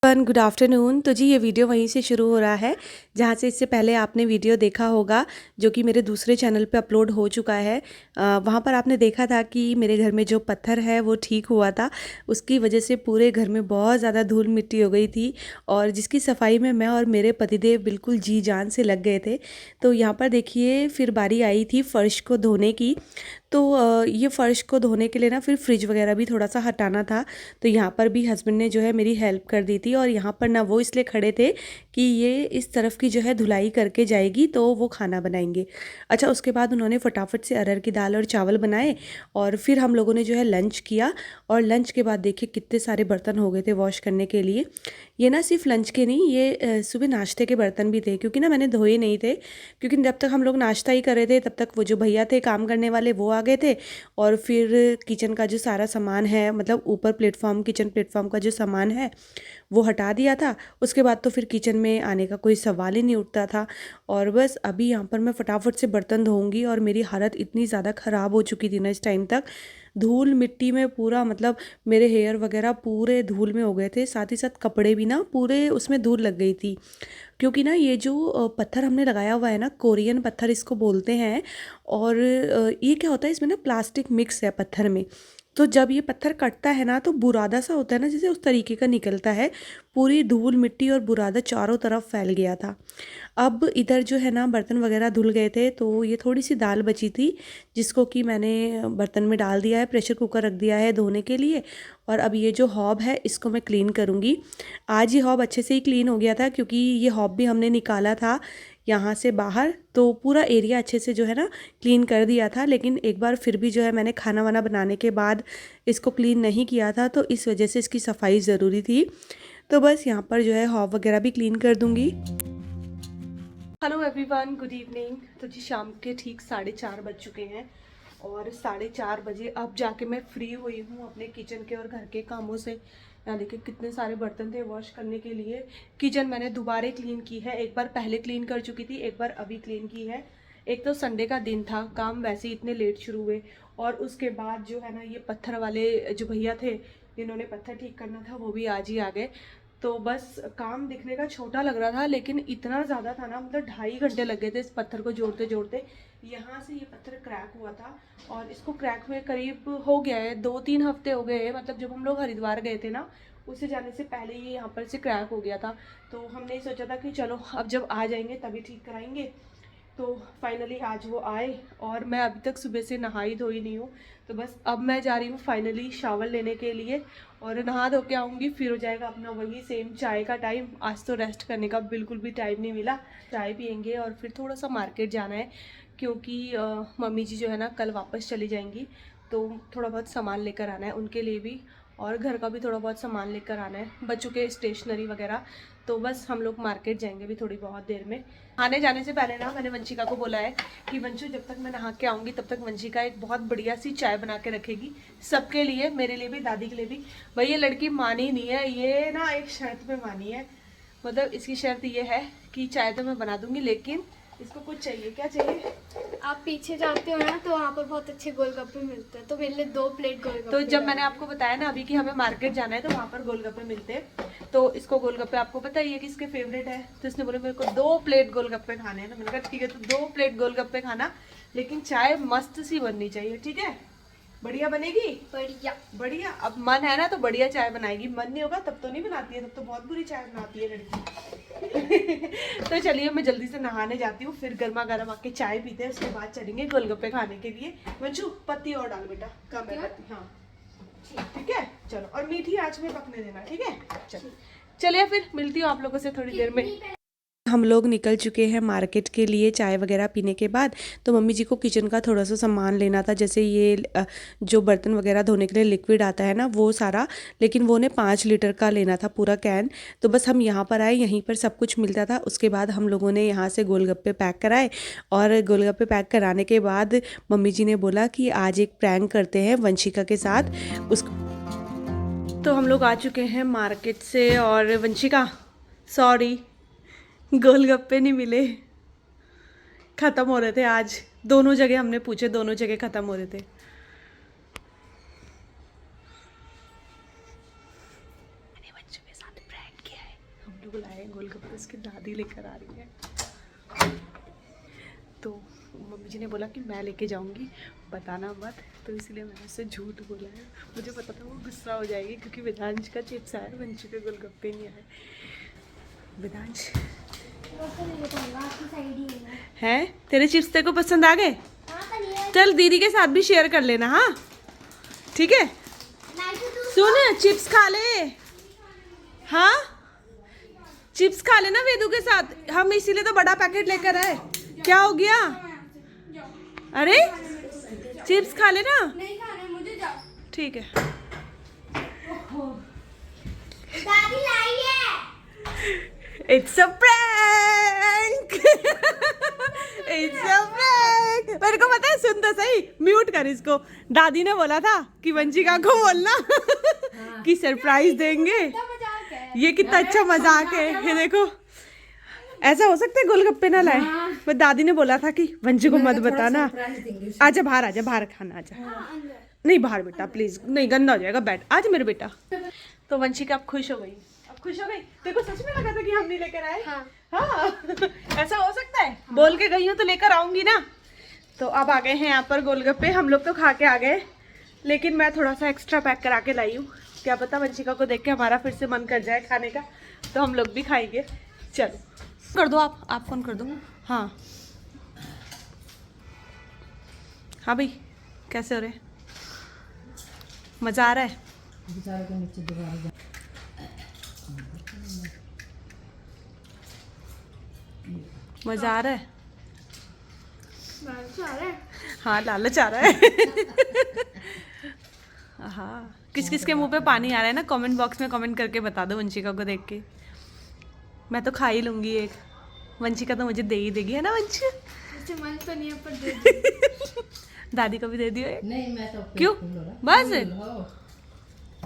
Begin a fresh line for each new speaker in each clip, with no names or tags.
Everyone, good afternoon. तो जी ये video वहीं से शुरू हो रहा है जहाँ से इससे पहले आपने वीडियो देखा होगा, जो कि मेरे दूसरे चैनल पे अपलोड हो चुका है। वहाँ पर आपने देखा था कि मेरे घर में जो पत्थर है वो ठीक हुआ था। उसकी वजह से पूरे घर में बहुत ज़्यादा धूल मिट्टी हो गई थी और जिसकी सफाई में मैं और मेरे पतिदेव बिल्कुल जी जान से लग गए थे। तो यहाँ पर देखिए फिर बारी आई थी फ़र्श को धोने की। तो ये फ़र्श को धोने के लिए ना फिर फ्रिज वगैरह भी थोड़ा सा हटाना था। तो यहाँ पर भी हस्बैंड ने जो है मेरी हेल्प कर दी थी और यहाँ पर ना वो इसलिए खड़े थे कि ये इस तरफ की जो है धुलाई करके जाएगी तो वो खाना बनाएंगे। अच्छा, उसके बाद उन्होंने फटाफट से अरहर की दाल और चावल बनाए और फिर हम लोगों ने जो है लंच किया। और लंच के बाद देखिए कितने सारे बर्तन हो गए थे वॉश करने के लिए। ये ना सिर्फ लंच के नहीं, ये सुबह नाश्ते के बर्तन भी थे, क्योंकि ना मैंने धोए नहीं थे, क्योंकि जब तक हम लोग नाश्ता ही कर रहे थे तब तक वो जो भैया थे काम करने वाले वो आ गए थे। और फिर किचन का जो सारा सामान है, मतलब ऊपर प्लेटफॉर्म, किचन प्लेटफॉर्म का जो सामान है वो हटा दिया था। उसके बाद तो फिर किचन में आने का कोई सवाल ही नहीं उठता था। और बस अभी यहाँ पर मैं फटाफट से बर्तन धोऊंगी और मेरी हालत इतनी ज़्यादा ख़राब हो चुकी थी ना इस टाइम तक, धूल मिट्टी में पूरा, मतलब मेरे हेयर वगैरह पूरे धूल में हो गए थे, साथ ही साथ कपड़े भी ना पूरे उसमें धूल लग गई थी। क्योंकि ना ये जो पत्थर हमने लगाया हुआ है ना, कोरियन पत्थर इसको बोलते हैं। और ये क्या होता है, इसमें ना प्लास्टिक मिक्स है पत्थर में। तो जब ये पत्थर कटता है ना तो बुरादा सा होता है ना, जैसे उस तरीके का निकलता है। पूरी धूल मिट्टी और बुरादा चारों तरफ फैल गया था। अब इधर जो है ना बर्तन वगैरह धुल गए थे, तो ये थोड़ी सी दाल बची थी जिसको कि मैंने बर्तन में डाल दिया है, प्रेशर कुकर रख दिया है धोने के लिए। और अब ये जो हॉब है इसको मैं क्लीन करूँगी। आज ये हॉब अच्छे से ही क्लीन हो गया था, क्योंकि ये हॉब भी हमने निकाला था यहाँ से बाहर, तो पूरा एरिया अच्छे से जो है ना क्लीन कर दिया था। लेकिन एक बार फिर भी जो है मैंने खाना वाना बनाने के बाद इसको क्लीन नहीं किया था, तो इस वजह से इसकी सफाई ज़रूरी थी। तो बस यहाँ पर जो है हॉब वगैरह भी क्लीन कर दूँगी। Hello everyone, good evening. तो जी शाम के ठीक 4:30 बज चुके हैं और 4:30 बजे अब जाके मैं फ्री हुई हूँ अपने किचन के और घर के कामों से। यहाँ देखिए कितने सारे बर्तन थे वॉश करने के लिए। किचन मैंने दोबारा क्लीन की है, एक बार पहले क्लीन कर चुकी थी, एक बार अभी क्लीन की है। एक तो संडे का दिन था, काम वैसे ही इतने लेट शुरू हुए, और उसके बाद जो है ना ये पत्थर वाले जो भैया थे जिन्होंने पत्थर ठीक करना था वो भी आज ही आ गए। तो बस काम दिखने का छोटा लग रहा था, लेकिन इतना ज़्यादा था ना, मतलब 2.5 घंटे लग गए थे इस पत्थर को जोड़ते जोड़ते। यहाँ से ये पत्थर क्रैक हुआ था और इसको क्रैक हुए करीब हो गया है 2-3 हफ्ते हो गए हैं। मतलब जब हम लोग हरिद्वार गए थे ना, उससे जाने से पहले ये यहाँ पर से क्रैक हो गया था। तो हमने सोचा था कि चलो अब जब आ जाएंगे तभी ठीक कराएंगे। तो फाइनली आज वो आए और मैं अभी तक सुबह से नहाई धोई नहीं हूँ। तो बस अब मैं जा रही हूँ फाइनली शावर लेने के लिए और नहा धो के आऊँगी, फिर हो जाएगा अपना वही सेम चाय का टाइम। आज तो रेस्ट करने का बिल्कुल भी टाइम नहीं मिला। चाय पियेंगे और फिर थोड़ा सा मार्केट जाना है, क्योंकि मम्मी जी जो है ना कल वापस चली जाएंगी, तो थोड़ा बहुत सामान लेकर आना है उनके लिए भी, और घर का भी थोड़ा बहुत सामान लेकर आना है, बच्चों के स्टेशनरी वगैरह। तो बस हम लोग मार्केट जाएंगे भी थोड़ी बहुत देर में। आने जाने से पहले ना मैंने वंशिका को बोला है कि वंशु जब तक मैं नहा के आऊँगी तब तक वंशिका एक बहुत बढ़िया सी चाय बना के रखेगी सबके लिए, मेरे लिए भी, दादी के लिए भी। भाई ये लड़की मानी नहीं है, ये ना एक शर्त पे मानी है। मतलब इसकी शर्त ये है कि चाय तो मैं बना दूंगी, लेकिन इसको कुछ चाहिए। क्या चाहिए?
आप पीछे जाते हो ना तो वहाँ पर बहुत अच्छे गोलगप्पे मिलते हैं, तो मेरे लिए 2 प्लेट गोलगप्पे।
तो जब मैंने आपको बताया ना अभी कि हमें मार्केट जाना है तो वहाँ पर गोलगप्पे मिलते हैं, तो इसको गोलगप्पे आपको पता ही है कि इसके फेवरेट है। तो इसने बोले मेरे को 2 प्लेट गोलगप्पे खाने हैं। तो मैंने कहा ठीक है, तो 2 प्लेट गोलगप्पे खाना, लेकिन चाय मस्त सी बननी चाहिए, ठीक है? बढ़िया बनेगी?
बढ़िया
बढ़िया। अब मन है ना तो बढ़िया चाय बनाएगी, मन नहीं होगा तब तो नहीं बनाती है, तब तो बहुत बुरी चाय बनाती है लड़की। तो चलिए मैं जल्दी से नहाने जाती हूँ, फिर गर्मा गर्म आके चाय पीते हैं, उसके बाद चलेंगे गोलगप्पे खाने के लिए। वंशु पत्ती और डाल बेटा, कम है पत्ती। हाँ ठीक है, चलो। और मीठी आंच में पकने देना, ठीक है? चलो चलिए फिर मिलती हूँ आप लोगों से थोड़ी देर में। हम लोग निकल चुके हैं मार्केट के लिए चाय वगैरह पीने के बाद। तो मम्मी जी को किचन का थोड़ा सा सामान लेना था, जैसे ये जो बर्तन वगैरह धोने के लिए लिक्विड आता है ना वो सारा, लेकिन वो ने 5 लीटर का लेना था पूरा कैन। तो बस हम यहाँ पर आए, यहीं पर सब कुछ मिलता था। उसके बाद हम लोगों ने यहाँ से गोलगप्पे पैक कराए, और गोलगप्पे पैक कराने के बाद मम्मी जी ने बोला कि आज एक प्रैंक करते हैं वंशिका के साथ। तो हम लोग आ चुके हैं मार्केट से, और वंशिका सॉरी गोलगप्पे नहीं मिले, ख़त्म हो रहे थे आज। दोनों जगह हमने पूछे, दोनों जगह ख़त्म हो रहे थे। मैंने बच्चों के साथ प्रैंक किया गोलगप्पे उसकी दादी लेकर आ रही है। तो मम्मी जी ने बोला कि मैं लेके जाऊंगी, बताना मत, तो इसलिए मैंने उससे झूठ बोला है। मुझे पता था वो गुस्सा हो जाएगी क्योंकि वेदांश का चिप्स आया, वंशी के गोलगप्पे नहीं आए। वेदांश है, तेरे चिप्स तेरे को पसंद आ गए? चल दीदी के साथ भी शेयर कर लेना। हाँ ठीक है, सुन चिप्स खा ले। हाँ चिप्स खा लेना वेदू के साथ, हम इसीलिए तो बड़ा पैकेट लेकर आए। क्या हो गया? अरे चिप्स खा लेना।
नहीं खाने मुझे, जाओ।
ठीक है।
दादी लाई है।
It's a prank. It's a prank. मेरे को पता है, सुन तो सही, म्यूट कर इसको। दादी ने बोला था कि वंशिका को बोलना कि सरप्राइज देंगे।
मजाक है।
ये कितना अच्छा मजाक है। ये देखो, ऐसा हो सकता है गोलगप्पे ना लाए, पर दादी ने बोला था कि वंशी को मत बताना। आजा बाहर, आजा बाहर खाना, आजा। नहीं बाहर बेटा प्लीज, नहीं गंदा हो जाएगा, बैठ आज मेरे बेटा। तो वंशिका अब खुश हो गई, अब खुश हो गई। देखो सच में लगा था कि हम नहीं लेकर आए। हाँ ऐसा हो सकता है, बोल के गई हूँ तो लेकर आऊंगी ना। तो अब आ गए हैं यहाँ पर गोलगप्पे। हम लोग तो खा के आ गए, लेकिन मैं थोड़ा सा एक्स्ट्रा पैक करा के लाई हूँ। क्या पता वंशिका को देख के हमारा फिर से मन कर जाए खाने का, तो हम लोग भी खाएंगे। चलो कर दो, आप फोन कर दो। हाँ हाँ भाई, कैसे हो रहे? मज़ा आ रहा है? मज़ा आ रहा है? हाँ लालच आ रहा है। हाँ, किस किस के मुंह पे पानी आ रहा है ना, कमेंट बॉक्स में कमेंट करके बता दो वंशिका को देख के। मैं तो खा ही लूंगी एक, वंशिका तो मुझे दे ही देगी, है ना वंशिका?
मुझे मन तो नहीं है पर दे दो।
दादी को भी दे दियो एक।
नहीं मैं तो
क्यों? बस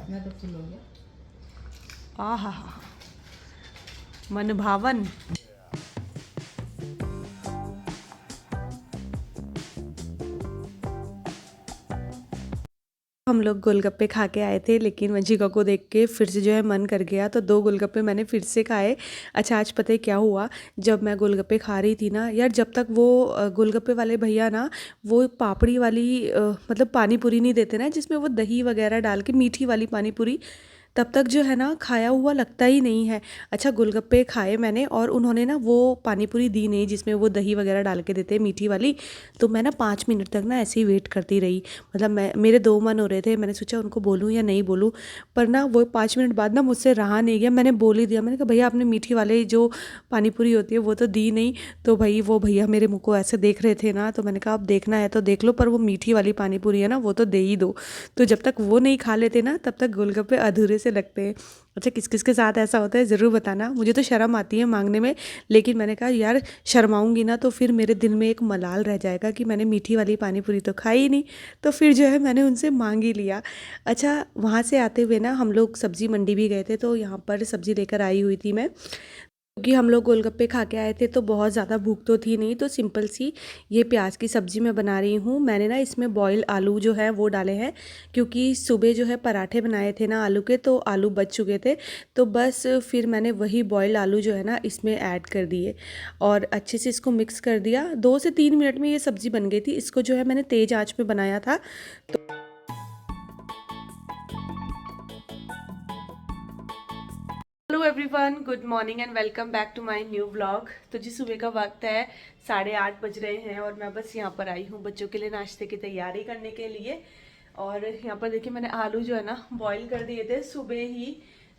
मैं तो फुल हो गया।
आहा मन भावन। हम लोग गोलगप्पे खा के आए थे, लेकिन वंशिका को देख के फिर से जो है मन कर गया, तो 2 गोलगप्पे मैंने फिर से खाए। अच्छा आज पता है क्या हुआ, जब मैं गोलगप्पे खा रही थी ना यार, जब तक वो गोलगप्पे वाले भैया ना वो पापड़ी वाली मतलब पानी पूरी नहीं देते ना, जिसमें वो दही वगैरह डाल के, मीठी वाली पानी पूरी, तब तक जो है ना खाया हुआ लगता ही नहीं है। अच्छा गोलगप्पे खाए मैंने और उन्होंने ना वो पानी पूरी दी नहीं जिसमें वो दही वगैरह डाल के देते हैं मीठी वाली। तो मैं ना 5 मिनट तक ना ऐसे ही वेट करती रही, मतलब मेरे 2 मन हो रहे थे, मैंने सोचा उनको बोलूँ या नहीं बोलूँ, पर ना वो 5 मिनट बाद ना मुझसे रहा नहीं गया, मैंने बोल ही दिया। मैंने कहा भैया आपने मीठी वाले जो पानी पूरी होती है वो तो दी नहीं। तो भाई वो भैया मेरे मुँह को ऐसे देख रहे थे ना, तो मैंने कहा अब देखना है तो देख लो, पर वो मीठी वाली पानी पूरी है ना वो तो दे ही दो। तो जब तक वो नहीं खा लेते ना तब तक गोलगप्पे अधूरे से लगते हैं। अच्छा किस किस के साथ ऐसा होता है ज़रूर बताना, मुझे तो शर्म आती है मांगने में, लेकिन मैंने कहा यार शर्माऊंगी ना तो फिर मेरे दिल में एक मलाल रह जाएगा कि मैंने मीठी वाली पानी पूरी तो खाई ही नहीं, तो फिर जो है मैंने उनसे मांग ही लिया। अच्छा वहाँ से आते हुए ना हम लोग सब्ज़ी मंडी भी गए थे, तो यहाँ पर सब्ज़ी लेकर आई हुई थी मैं, क्योंकि हम लोग गोलगप्पे खा के आए थे तो बहुत ज़्यादा भूख तो थी नहीं, तो सिंपल सी ये प्याज की सब्ज़ी मैं बना रही हूँ। मैंने ना इसमें बॉयल आलू जो है वो डाले हैं, क्योंकि सुबह जो है पराठे बनाए थे ना आलू के, तो आलू बच चुके थे, तो बस फिर मैंने वही बॉयल आलू जो है ना इसमें ऐड कर दिए और अच्छे से इसको मिक्स कर दिया। 2 से 3 मिनट में ये सब्ज़ी बन गई थी। इसको जो है मैंने तेज़ आँच में बनाया था। तो hello everyone, good morning and welcome back to my new vlog. तो जी सुबह का वक्त है, 8:30 बज रहे हैं और मैं बस यहाँ पर आई हूँ बच्चों के लिए नाश्ते की तैयारी करने के लिए। और यहाँ पर देखिए मैंने आलू जो है ना बॉईल कर दिए थे सुबह ही,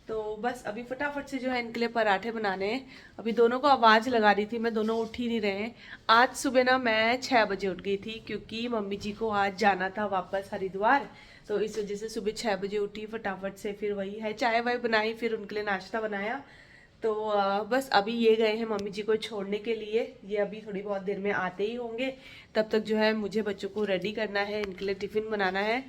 तो बस अभी फटाफट से जो है इनके लिए पराठे बनाने हैं। अभी दोनों को आवाज़ लगा रही थी मैं, दोनों उठ ही नहीं रहे हैं। आज सुबह ना मैं 6 बजे उठ गई थी, क्योंकि मम्मी जी को आज जाना था वापस हरिद्वार, तो इस वजह से सुबह 6 बजे उठी फटाफट से, फिर वही है चाय वाय बनाई, फिर उनके लिए नाश्ता बनाया। तो बस अभी ये गए हैं मम्मी जी को छोड़ने के लिए, ये अभी थोड़ी बहुत देर में आते ही होंगे। तब तक जो है मुझे बच्चों को रेडी करना है, इनके लिए टिफ़िन बनाना है।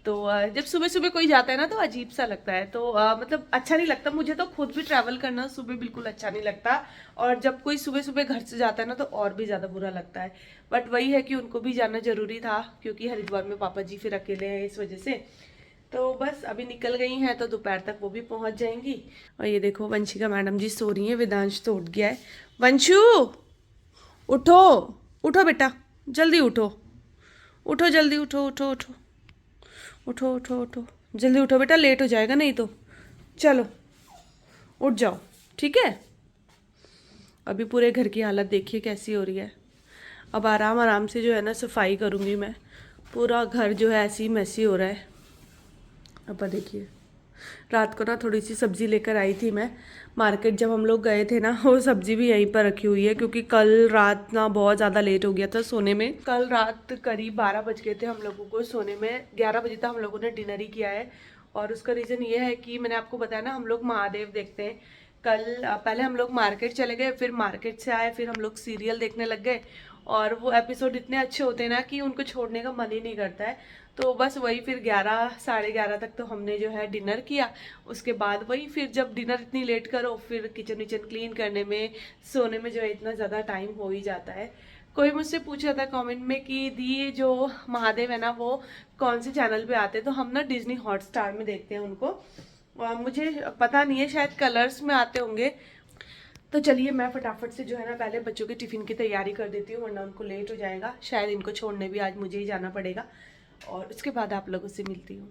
तो जब सुबह सुबह कोई जाता है ना तो अजीब सा लगता है, तो मतलब अच्छा नहीं लगता। मुझे तो खुद भी ट्रैवल करना सुबह बिल्कुल अच्छा नहीं लगता, और जब कोई सुबह सुबह घर से जाता है ना तो और भी ज़्यादा बुरा लगता है। बट वही है कि उनको भी जाना ज़रूरी था, क्योंकि हरिद्वार में पापा जी फिर अकेले हैं इस वजह से। तो बस अभी निकल गई हैं तो दोपहर तक वो भी पहुंच जाएंगी। और ये देखो वंशिका मैडम जी सो रही हैं, विदांश तो उठ गया है। वंशु उठो, उठो बेटा, जल्दी उठो, उठो जल्दी, उठो उठो उठो उठो उठो उठो, जल्दी उठो बेटा, लेट हो जाएगा नहीं तो। चलो उठ जाओ, ठीक है। अभी पूरे घर की हालत देखिए कैसी हो रही है। अब आराम आराम से जो है ना सफाई करूँगी मैं। पूरा घर जो है ऐसे ही मैसी हो रहा है। अब देखिए रात को ना थोड़ी सी सब्ज़ी लेकर आई थी मैं मार्केट, जब हम लोग गए थे ना वो सब्ज़ी भी यहीं पर रखी हुई है, क्योंकि कल रात ना बहुत ज़्यादा लेट हो गया था सोने में। कल रात करीब 12 बज गए थे हम लोगों को सोने में, 11 बजे तक हम लोगों ने डिनर ही किया है। और उसका रीज़न ये है कि मैंने आपको बताया ना हम लोग महादेव देखते हैं। कल पहले हम लोग मार्केट चले गए, फिर मार्केट से आए, फिर हम लोग सीरियल देखने लग गए। और वो एपिसोड इतने अच्छे होते हैं ना कि उनको छोड़ने का मन ही नहीं करता है। तो बस वही फिर 11 साढ़े 11 तक तो हमने जो है डिनर किया। उसके बाद वही फिर जब डिनर इतनी लेट करो फिर किचन विचन क्लीन करने में सोने में जो है इतना ज़्यादा टाइम हो ही जाता है। कोई मुझसे पूछ रहा था कमेंट में कि दी जो महादेव है ना वो कौन से चैनल पे आते हैं, तो हम ना डिज्नी हॉटस्टार में देखते हैं उनको। मुझे पता नहीं है, शायद कलर्स में आते होंगे। तो चलिए मैं फटाफट से जो है ना पहले बच्चों के टिफ़िन की तैयारी कर देती हूँ, वरना उनको लेट हो जाएगा। शायद इनको छोड़ने भी आज मुझे ही जाना पड़ेगा, और उसके बाद आप लोगों से मिलती हूँ।